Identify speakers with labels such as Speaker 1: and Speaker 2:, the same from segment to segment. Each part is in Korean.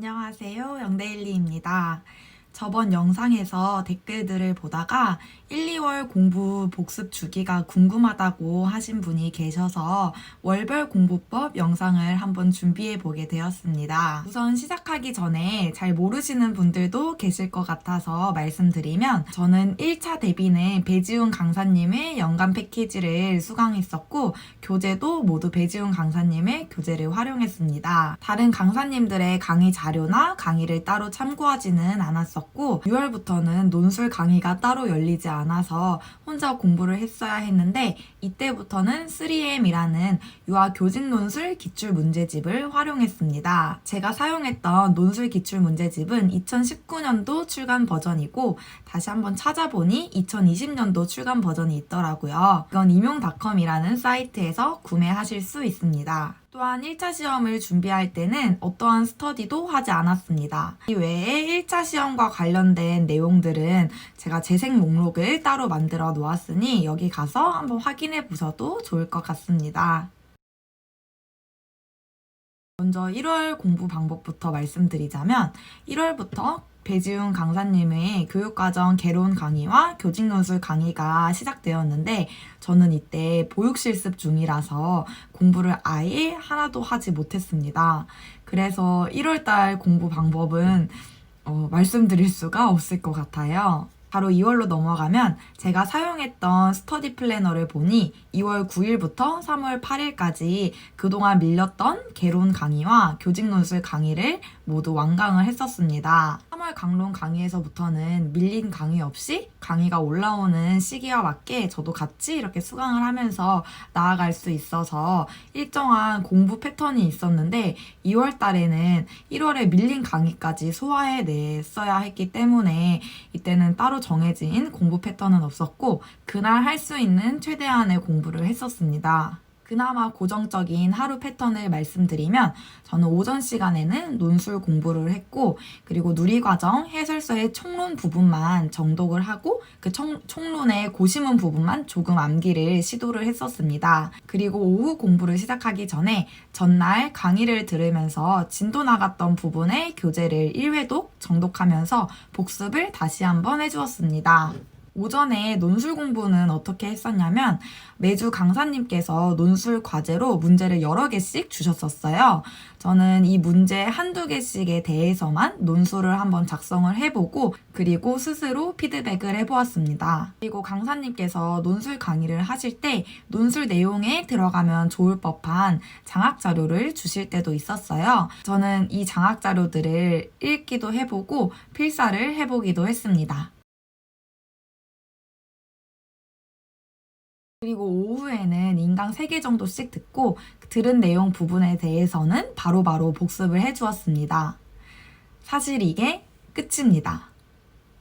Speaker 1: 안녕하세요. 영대일리입니다. 저번 영상에서 댓글들을 보다가 1, 2월 공부 복습 주기가 궁금하다고 하신 분이 계셔서 월별 공부법 영상을 한번 준비해 보게 되었습니다. 우선 시작하기 전에 잘 모르시는 분들도 계실 것 같아서 말씀드리면 저는 1차 대비는 배지훈 강사님의 연간 패키지를 수강했었고 교재도 모두 배지훈 강사님의 교재를 활용했습니다. 다른 강사님들의 강의 자료나 강의를 따로 참고하지는 않았었고 6월부터는 논술 강의가 따로 열리지 않아서 혼자 공부를 했어야 했는데 이때부터는 3M이라는 유아 교직 논술 기출 문제집을 활용했습니다. 제가 사용했던 논술 기출 문제집은 2019년도 출간 버전이고 다시 한번 찾아보니 2020년도 출간 버전이 있더라고요. 이건 임용닷컴이라는 사이트에서 구매하실 수 있습니다. 또한 1차 시험을 준비할 때는 어떠한 스터디도 하지 않았습니다. 이외에 1차 시험과 관련된 내용들은 제가 재생 목록을 따로 만들어 놓았으니 여기 가서 한번 확인해 보셔도 좋을 것 같습니다. 먼저 1월 공부 방법부터 말씀드리자면 1월부터 배지훈 강사님의 교육과정 개론 강의와 교직논술 강의가 시작되었는데 저는 이때 보육실습 중이라서 공부를 아예 하나도 하지 못했습니다. 그래서 1월달 공부 방법은 말씀드릴 수가 없을 것 같아요. 바로 2월로 넘어가면 제가 사용했던 스터디 플래너를 보니 2월 9일부터 3월 8일까지 그동안 밀렸던 개론 강의와 교직논술 강의를 모두 완강을 했었습니다. 3월 강론 강의에서부터는 밀린 강의 없이 강의가 올라오는 시기와 맞게 저도 같이 이렇게 수강을 하면서 나아갈 수 있어서 일정한 공부 패턴이 있었는데 2월 달에는 1월에 밀린 강의까지 소화해냈어야 했기 때문에 이때는 따로 정해진 공부 패턴은 없었고 그날 할 수 있는 최대한의 공부를 했었습니다. 그나마 고정적인 하루 패턴을 말씀드리면 저는 오전 시간에는 논술 공부를 했고 그리고 누리과정 해설서의 총론 부분만 정독을 하고 그 총론의 고시문 부분만 조금 암기를 시도를 했었습니다. 그리고 오후 공부를 시작하기 전에 전날 강의를 들으면서 진도 나갔던 부분의 교재를 1회독 정독하면서 복습을 다시 한번 해주었습니다. 오전에 논술 공부는 어떻게 했었냐면 매주 강사님께서 논술 과제로 문제를 여러 개씩 주셨었어요. 저는 이 문제 한두 개씩에 대해서만 논술을 한번 작성을 해보고 그리고 스스로 피드백을 해보았습니다. 그리고 강사님께서 논술 강의를 하실 때 논술 내용에 들어가면 좋을 법한 장학 자료를 주실 때도 있었어요. 저는 이 장학 자료들을 읽기도 해보고 필사를 해보기도 했습니다. 그리고 오후에는 인강 3개 정도씩 듣고 들은 내용 부분에 대해서는 바로바로 복습을 해주었습니다. 사실 이게 끝입니다.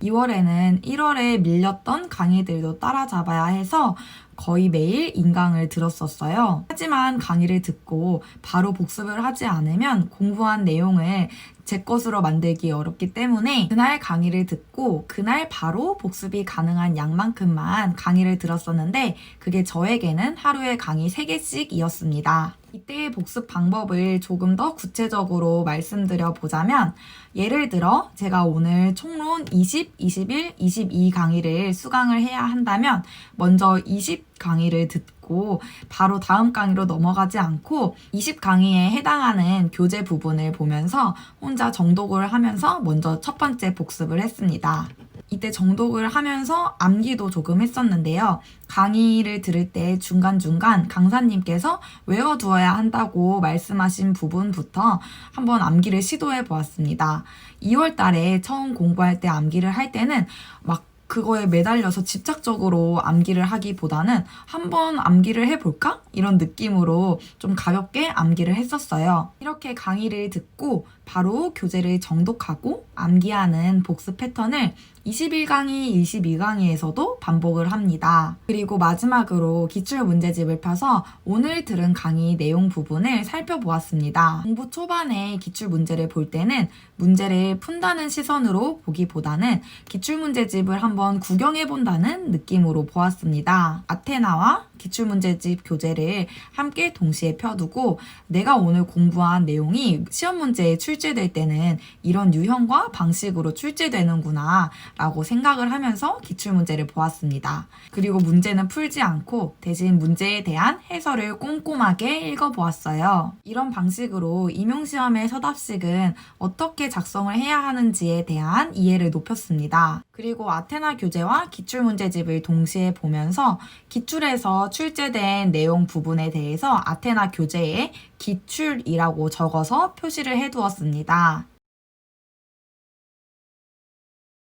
Speaker 1: 2월에는 1월에 밀렸던 강의들도 따라잡아야 해서 거의 매일 인강을 들었었어요. 하지만 강의를 듣고 바로 복습을 하지 않으면 공부한 내용을 제 것으로 만들기 어렵기 때문에 그날 강의를 듣고 그날 바로 복습이 가능한 양만큼만 강의를 들었었는데 그게 저에게는 하루에 강의 3개씩이었습니다. 이때의 복습 방법을 조금 더 구체적으로 말씀드려 보자면 예를 들어 제가 오늘 총론 20, 21, 22 강의를 수강을 해야 한다면 먼저 20 강의를 듣고 바로 다음 강의로 넘어가지 않고 20 강의에 해당하는 교재 부분을 보면서 혼자 정독을 하면서 먼저 첫 번째 복습을 했습니다. 이때 정독을 하면서 암기도 조금 했었는데요. 강의를 들을 때 중간중간 강사님께서 외워두어야 한다고 말씀하신 부분부터 한번 암기를 시도해 보았습니다. 2월 달에 처음 공부할 때 암기를 할 때는 막 그거에 매달려서 집착적으로 암기를 하기보다는 한번 암기를 해볼까? 이런 느낌으로 좀 가볍게 암기를 했었어요. 이렇게 강의를 듣고 바로 교재를 정독하고 암기하는 복습 패턴을 21강의, 22강의에서도 반복을 합니다. 그리고 마지막으로 기출문제집을 펴서 오늘 들은 강의 내용 부분을 살펴보았습니다. 공부 초반에 기출문제를 볼 때는 문제를 푼다는 시선으로 보기보다는 기출문제집을 한번 구경해본다는 느낌으로 보았습니다. 아테나와 기출문제집 교재를 함께 동시에 펴두고 내가 오늘 공부한 내용이 시험 문제에 출제될 때는 이런 유형과 방식으로 출제되는구나 라고 생각을 하면서 기출문제를 보았습니다. 그리고 문제는 풀지 않고 대신 문제에 대한 해설을 꼼꼼하게 읽어보았어요. 이런 방식으로 임용시험의 서답식은 어떻게 작성을 해야 하는지에 대한 이해를 높였습니다. 그리고 아테나 교재와 기출문제집을 동시에 보면서 기출에서 출제된 내용 부분에 대해서 아테나 교재에 기출이라고 적어서 표시를 해두었습니다.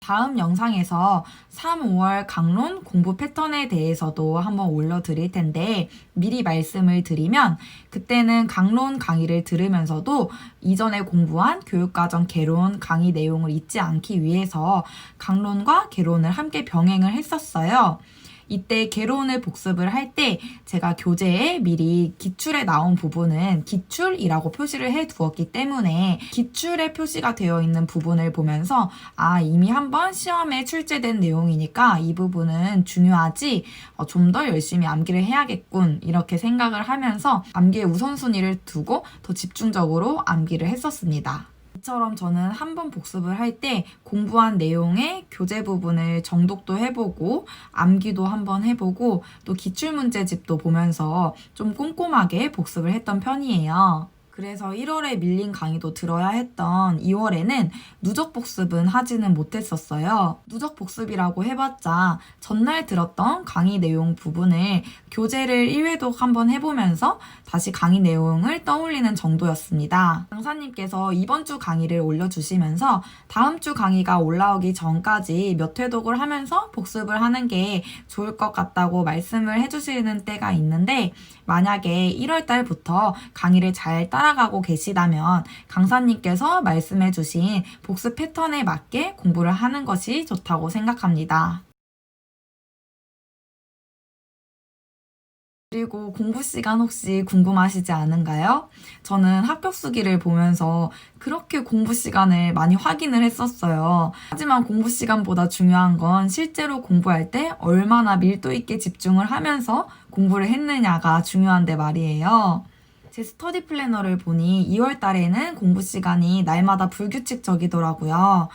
Speaker 1: 다음 영상에서 3, 5월 강론 공부 패턴에 대해서도 한번 올려드릴 텐데 미리 말씀을 드리면 그때는 강론 강의를 들으면서도 이전에 공부한 교육과정 개론 강의 내용을 잊지 않기 위해서 강론과 개론을 함께 병행을 했었어요. 이때 개론을 복습을 할 때 제가 교재에 미리 기출에 나온 부분은 기출이라고 표시를 해 두었기 때문에 기출에 표시가 되어 있는 부분을 보면서 이미 한번 시험에 출제된 내용이니까 이 부분은 중요하지 좀 더 열심히 암기를 해야겠군 이렇게 생각을 하면서 암기의 우선순위를 두고 더 집중적으로 암기를 했었습니다. 이처럼 저는 한 번 복습을 할 때 공부한 내용의 교재 부분을 정독도 해보고 암기도 한번 해보고 또 기출문제집도 보면서 좀 꼼꼼하게 복습을 했던 편이에요. 그래서 1월에 밀린 강의도 들어야 했던 2월에는 누적 복습은 하지는 못했었어요. 누적 복습이라고 해봤자 전날 들었던 강의 내용 부분을 교재를 1회독 한번 해보면서 다시 강의 내용을 떠올리는 정도였습니다. 강사님께서 이번 주 강의를 올려주시면서 다음 주 강의가 올라오기 전까지 몇 회독을 하면서 복습을 하는 게 좋을 것 같다고 말씀을 해주시는 때가 있는데 만약에 1월 달부터 강의를 잘 따라가고 계시다면 강사님께서 말씀해주신 복습 패턴에 맞게 공부를 하는 것이 좋다고 생각합니다. 그리고 공부 시간 혹시 궁금하시지 않은가요? 저는 합격 수기를 보면서 그렇게 공부 시간을 많이 확인을 했었어요. 하지만 공부 시간보다 중요한 건 실제로 공부할 때 얼마나 밀도 있게 집중을 하면서 공부를 했느냐가 중요한데 말이에요. 제 스터디 플래너를 보니 2월 달에는 공부 시간이 날마다 불규칙적이더라고요.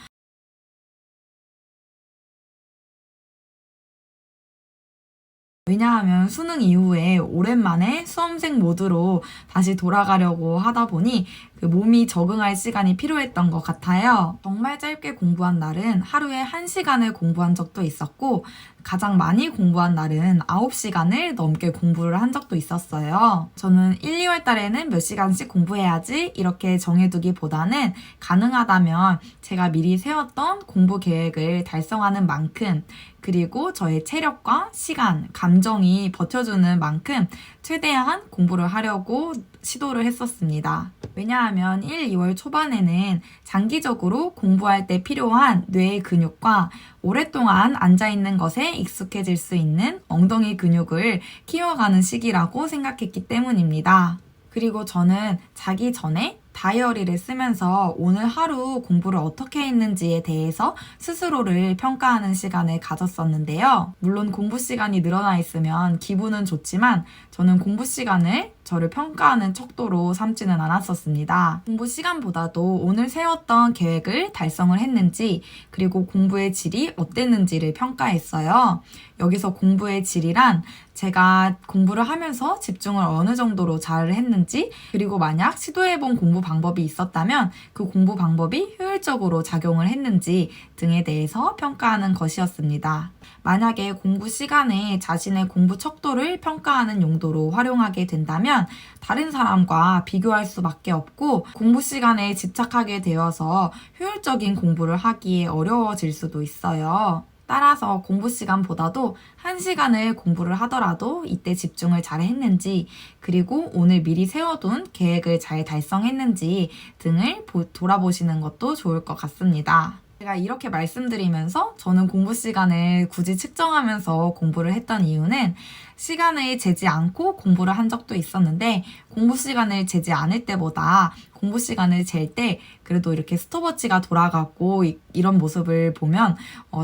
Speaker 1: 왜냐하면 수능 이후에 오랜만에 수험생 모드로 다시 돌아가려고 하다 보니 그 몸이 적응할 시간이 필요했던 것 같아요. 정말 짧게 공부한 날은 하루에 1시간을 공부한 적도 있었고 가장 많이 공부한 날은 9시간을 넘게 공부를 한 적도 있었어요. 저는 1, 2월 달에는 몇 시간씩 공부해야지 이렇게 정해두기보다는 가능하다면 제가 미리 세웠던 공부 계획을 달성하는 만큼 그리고 저의 체력과 시간, 감정이 버텨주는 만큼 최대한 공부를 하려고 시도를 했었습니다. 왜냐하면 1, 2월 초반에는 장기적으로 공부할 때 필요한 뇌의 근육과 오랫동안 앉아있는 것에 익숙해질 수 있는 엉덩이 근육을 키워가는 시기라고 생각했기 때문입니다. 그리고 저는 자기 전에 다이어리를 쓰면서 오늘 하루 공부를 어떻게 했는지에 대해서 스스로를 평가하는 시간을 가졌었는데요. 물론 공부 시간이 늘어나 있으면 기분은 좋지만 저는 공부 시간을 저를 평가하는 척도로 삼지는 않았었습니다. 공부 시간보다도 오늘 세웠던 계획을 달성을 했는지 그리고 공부의 질이 어땠는지를 평가했어요. 여기서 공부의 질이란 제가 공부를 하면서 집중을 어느 정도로 잘 했는지 그리고 만약 시도해본 공부 방법이 있었다면 그 공부 방법이 효율적으로 작용을 했는지 등에 대해서 평가하는 것이었습니다. 만약에 공부 시간에 자신의 공부 척도를 평가하는 용도로 활용하게 된다면 다른 사람과 비교할 수밖에 없고 공부 시간에 집착하게 되어서 효율적인 공부를 하기에 어려워질 수도 있어요. 따라서 공부 시간보다도 1시간을 공부를 하더라도 이때 집중을 잘 했는지 그리고 오늘 미리 세워둔 계획을 잘 달성했는지 등을 돌아보시는 것도 좋을 것 같습니다. 제가 이렇게 말씀드리면서 저는 공부 시간을 굳이 측정하면서 공부를 했던 이유는 시간을 재지 않고 공부를 한 적도 있었는데 공부 시간을 재지 않을 때보다 공부 시간을 잴 때 그래도 이렇게 스톱워치가 돌아가고 이런 모습을 보면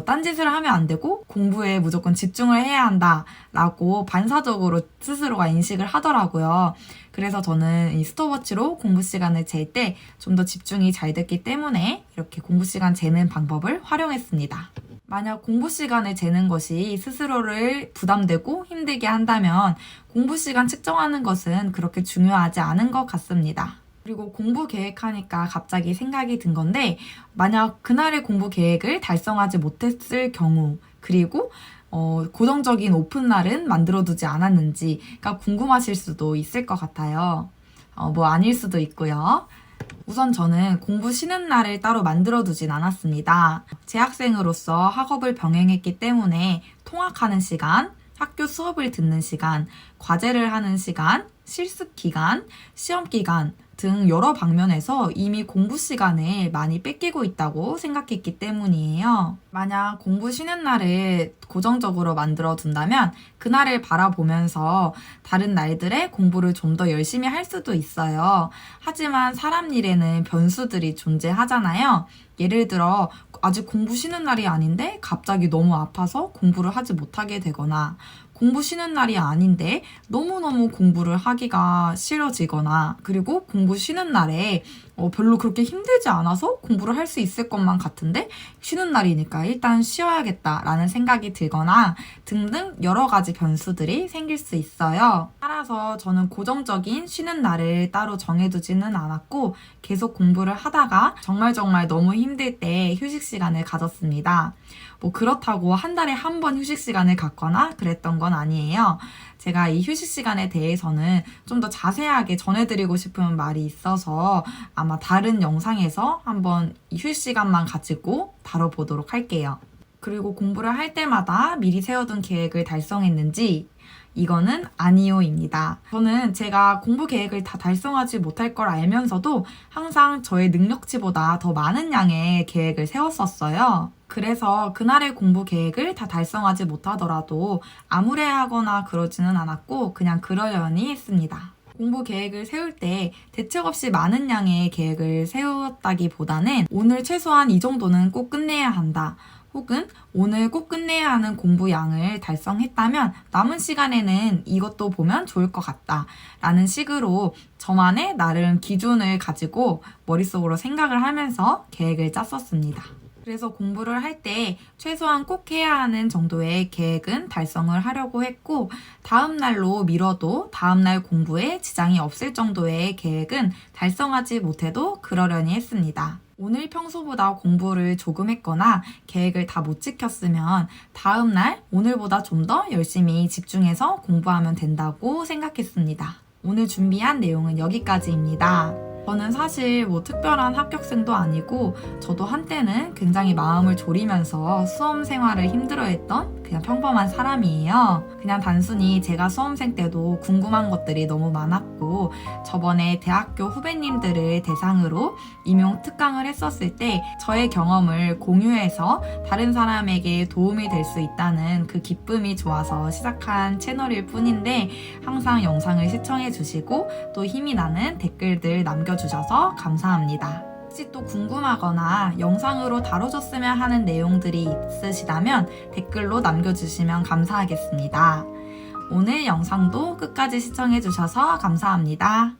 Speaker 1: 딴짓을 하면 안 되고 공부에 무조건 집중을 해야 한다라고 반사적으로 스스로가 인식을 하더라고요. 그래서 저는 이 스톱워치로 공부 시간을 잴 때 좀 더 집중이 잘 됐기 때문에 이렇게 공부 시간 재는 방법을 활용했습니다. 만약 공부 시간을 재는 것이 스스로를 부담되고 힘들게 한다면 공부 시간 측정하는 것은 그렇게 중요하지 않은 것 같습니다. 그리고 공부 계획하니까 갑자기 생각이 든 건데 만약 그날의 공부 계획을 달성하지 못했을 경우 그리고 고정적인 오픈날은 만들어두지 않았는지가 궁금하실 수도 있을 것 같아요. 뭐 아닐 수도 있고요. 우선 저는 공부 쉬는 날을 따로 만들어두진 않았습니다. 재학생으로서 학업을 병행했기 때문에 통학하는 시간, 학교 수업을 듣는 시간, 과제를 하는 시간, 실습 기간, 시험 기간 등 여러 방면에서 이미 공부 시간을 많이 뺏기고 있다고 생각했기 때문이에요. 만약 공부 쉬는 날을 고정적으로 만들어 둔다면 그날을 바라보면서 다른 날들에 공부를 좀 더 열심히 할 수도 있어요. 하지만 사람 일에는 변수들이 존재하잖아요. 예를 들어 아직 공부 쉬는 날이 아닌데 갑자기 너무 아파서 공부를 하지 못하게 되거나 공부 쉬는 날이 아닌데 너무너무 공부를 하기가 싫어지거나 그리고 공부 쉬는 날에 별로 그렇게 힘들지 않아서 공부를 할 수 있을 것만 같은데 쉬는 날이니까 일단 쉬어야겠다라는 생각이 들거나 등등 여러 가지 변수들이 생길 수 있어요. 따라서 저는 고정적인 쉬는 날을 따로 정해두지는 않았고 계속 공부를 하다가 정말 너무 힘들 때 휴식 시간을 가졌습니다. 뭐 그렇다고 한 달에 한 번 휴식 시간을 갖거나 그랬던 건 아니에요. 제가 이 휴식 시간에 대해서는 좀 더 자세하게 전해드리고 싶은 말이 있어서 아마 다른 영상에서 한번 이 휴식 시간만 가지고 다뤄보도록 할게요. 그리고 공부를 할 때마다 미리 세워둔 계획을 달성했는지 이거는 아니요입니다. 저는 제가 공부 계획을 다 달성하지 못할 걸 알면서도 항상 저의 능력치보다 더 많은 양의 계획을 세웠었어요. 그래서 그날의 공부 계획을 다 달성하지 못하더라도 암울해하거나 그러지는 않았고 그냥 그러려니 했습니다. 공부 계획을 세울 때 대책 없이 많은 양의 계획을 세웠다기보다는 오늘 최소한 이 정도는 꼭 끝내야 한다. 혹은 오늘 꼭 끝내야 하는 공부 양을 달성했다면 남은 시간에는 이것도 보면 좋을 것 같다 라는 식으로 저만의 나름 기준을 가지고 머릿속으로 생각을 하면서 계획을 짰었습니다. 그래서 공부를 할 때 최소한 꼭 해야 하는 정도의 계획은 달성을 하려고 했고 다음 날로 미뤄도 다음 날 공부에 지장이 없을 정도의 계획은 달성하지 못해도 그러려니 했습니다. 오늘 평소보다 공부를 조금 했거나 계획을 다 못 지켰으면 다음 날 오늘보다 좀 더 열심히 집중해서 공부하면 된다고 생각했습니다. 오늘 준비한 내용은 여기까지입니다. 저는 사실 뭐 특별한 합격생도 아니고 저도 한때는 굉장히 마음을 졸이면서 수험 생활을 힘들어했던 그냥 평범한 사람이에요. 그냥 단순히 제가 수험생 때도 궁금한 것들이 너무 많았고 저번에 대학교 후배님들을 대상으로 임용 특강을 했었을 때 저의 경험을 공유해서 다른 사람에게 도움이 될 수 있다는 그 기쁨이 좋아서 시작한 채널일 뿐인데 항상 영상을 시청해 주시고 또 힘이 나는 댓글들 남겨주셔서 감사합니다. 혹시 또 궁금하거나 영상으로 다뤄줬으면 하는 내용들이 있으시다면 댓글로 남겨주시면 감사하겠습니다. 오늘 영상도 끝까지 시청해주셔서 감사합니다.